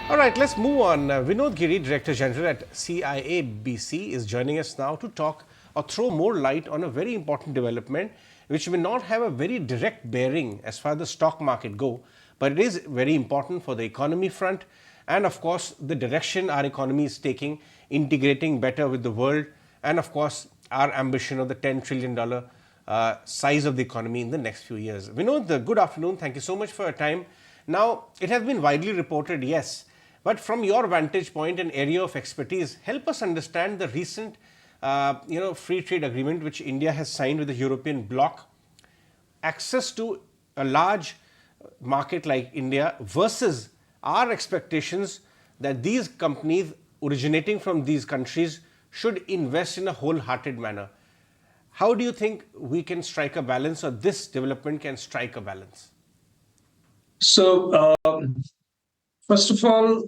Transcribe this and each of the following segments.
All right, let's move on. Vinod Giri, Director General at CIABC, is joining us now to talk or throw more light on a very important development which may not have a very direct bearing as far as the stock market go, but it is very important for the economy front and of course the direction our economy is taking, integrating better with the world, and of course our ambition of the $10 trillion size of the economy in the next few years. Vinod, good afternoon. Thank you so much for your time. Now, it has been widely reported, yes, but from your vantage point and area of expertise, help us understand the recent free trade agreement which India has signed with the European bloc, access to a large market like India versus our expectations that these companies originating from these countries should invest in a wholehearted manner. How do you think we can strike a balance, or this development can strike a balance? So, first of all,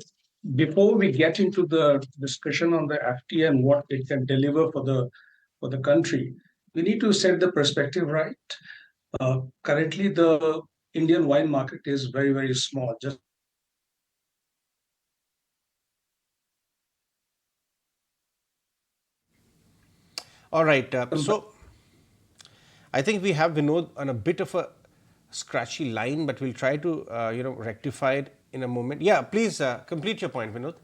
before we get into the discussion on the FTA and what it can deliver for the country, we need to set the perspective right. Currently, the Indian wine market is very, very small. Just All right. So I think we have Vinod on a bit of a scratchy line, but we'll try to rectify it in a moment. Yeah, please complete your point, Vinod.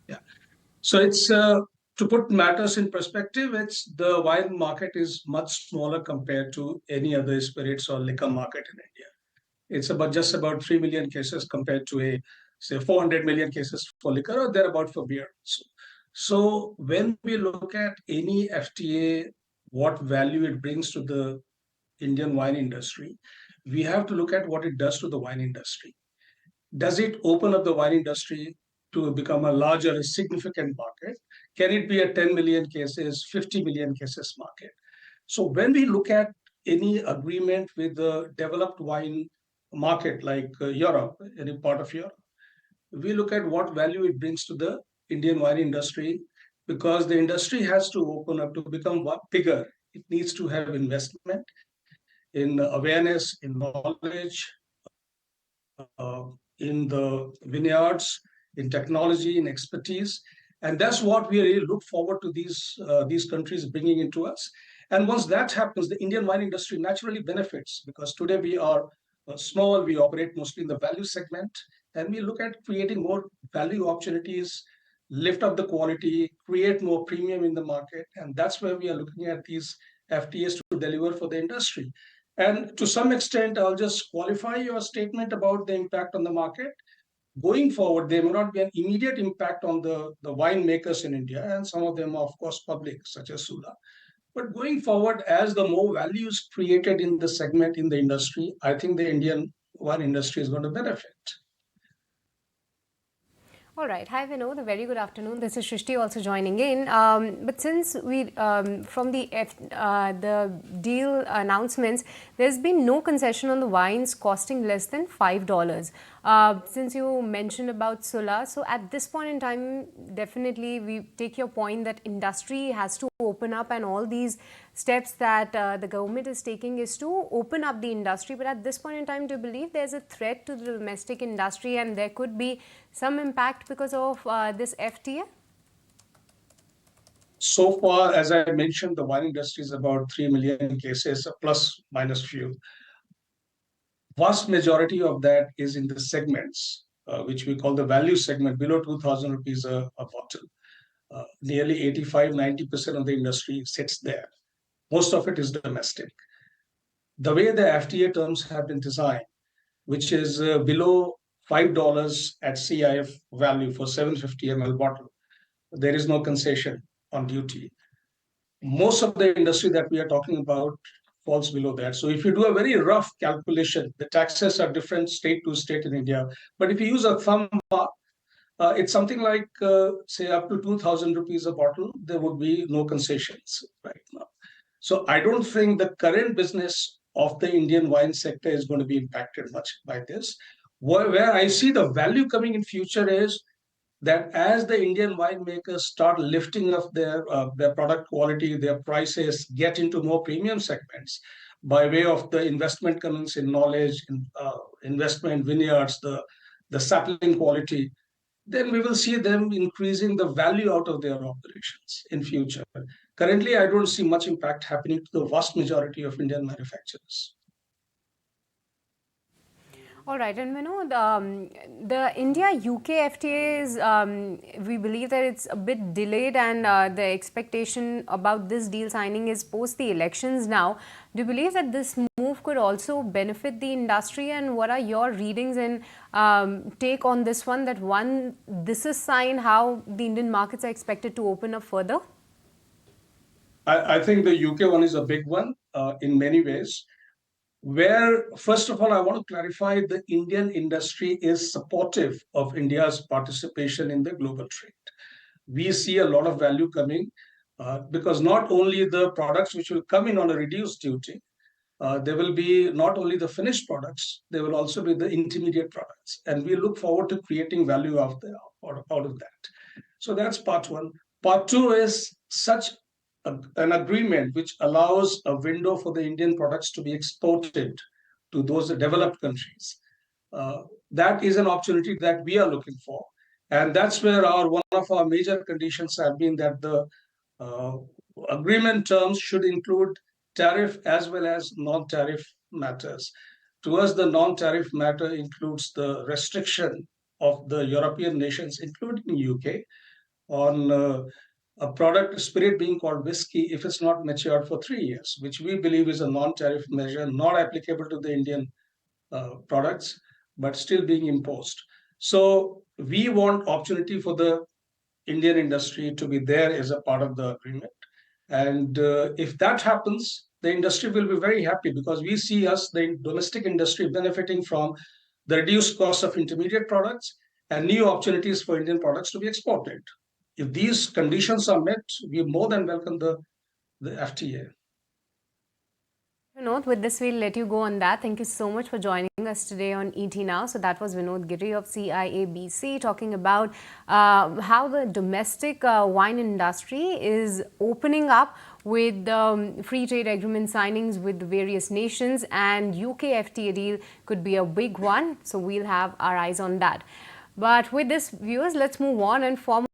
yeah. So it's to put matters in perspective. It's the wine market is much smaller compared to any other spirits or liquor market in India. It's about just about 3 million cases compared to a say 400 million cases for liquor or thereabout for beer. So when we look at any FTA, what value it brings to the Indian wine industry, we have to look at what it does to the wine industry. Does it open up the wine industry to become a larger, significant market? Can it be a 10 million cases, 50 million cases market? So when we look at any agreement with the developed wine market like Europe, any part of Europe, we look at what value it brings to the Indian wine industry, because the industry has to open up to become bigger. It needs to have investment in awareness, in knowledge, uh, in the vineyards, in technology, in expertise, and that's what we really look forward to these countries bringing into us. And once that happens, the Indian wine industry naturally benefits, because today we are small, we operate mostly in the value segment, and we look at creating more value opportunities, lift up the quality, create more premium in the market, and that's where we are looking at these FTAs to deliver for the industry. And to some extent, I'll just qualify your statement about the impact on the market. Going forward, there may not be an immediate impact on the winemakers in India, and some of them are, of course, public, such as Sula. But going forward, as the more value is created in the segment in the industry, I think the Indian wine industry is going to benefit. All right. Hi, Vinod. A very good afternoon. This is Shrishti also joining in. But since from the deal announcements, there's been no concession on the wines costing less than $5. Since you mentioned about Sula, so at this point in time, definitely we take your point that industry has to open up, and all these steps that the government is taking is to open up the industry. But at this point in time, do you believe there's a threat to the domestic industry and there could be some impact because of this FTA? So far, as I mentioned, the wine industry is about 3 million cases, plus minus few. Vast majority of that is in the segments, which we call the value segment, below 2,000 rupees a bottle. Nearly 85-90% of the industry sits there. Most of it is domestic. The way the FTA terms have been designed, which is below $5 at CIF value for 750 ml bottle, there is no concession on duty. Most of the industry that we are talking about falls below that. So if you do a very rough calculation, the taxes are different state to state in India. But if you use a thumb mark, it's something like, say, up to 2,000 rupees a bottle, there would be no concessions right now. So I don't think the current business of the Indian wine sector is going to be impacted much by this. Where I see the value coming in future is that as the Indian winemakers start lifting up their product quality, their prices, get into more premium segments by way of the investment coming in knowledge, investment in vineyards, the the sapling quality, then we will see them increasing the value out of their operations in future. Currently, I don't see much impact happening to the vast majority of Indian manufacturers. All right, and Vinod, the India-UK FTA is, we believe that it's a bit delayed, and the expectation about this deal signing is post the elections now. Do you believe that this move could also benefit the industry, and what are your readings and take on this one, that this is sign how the Indian markets are expected to open up further? I think the UK one is a big one in many ways. Where, first of all, I want to clarify the Indian industry is supportive of India's participation in the global trade. We see a lot of value coming because not only the products which will come in on a reduced duty, there will be not only the finished products, there will also be the intermediate products. And we look forward to creating value out of that. So that's part one. Part two is such an agreement which allows a window for the Indian products to be exported to those developed countries. That is an opportunity that we are looking for. And that's where one of our major conditions have been that the agreement terms should include tariff as well as non-tariff matters. To us, the non-tariff matter includes the restriction of the European nations, including UK, on a product spirit being called whiskey if it's not matured for 3 years, which we believe is a non-tariff measure, not applicable to the Indian products, but still being imposed. So we want opportunity for the Indian industry to be there as a part of the agreement. And if that happens, the industry will be very happy because we see us, the domestic industry, benefiting from the reduced cost of intermediate products and new opportunities for Indian products to be exported. If these conditions are met, we more than welcome the FTA. Vinod, with this, we'll let you go on that. Thank you so much for joining us today on ET Now. So that was Vinod Giri of CIABC talking about how the domestic wine industry is opening up with free trade agreement signings with various nations, and UK FTA deal could be a big one. So we'll have our eyes on that. But with this, viewers, let's move on and form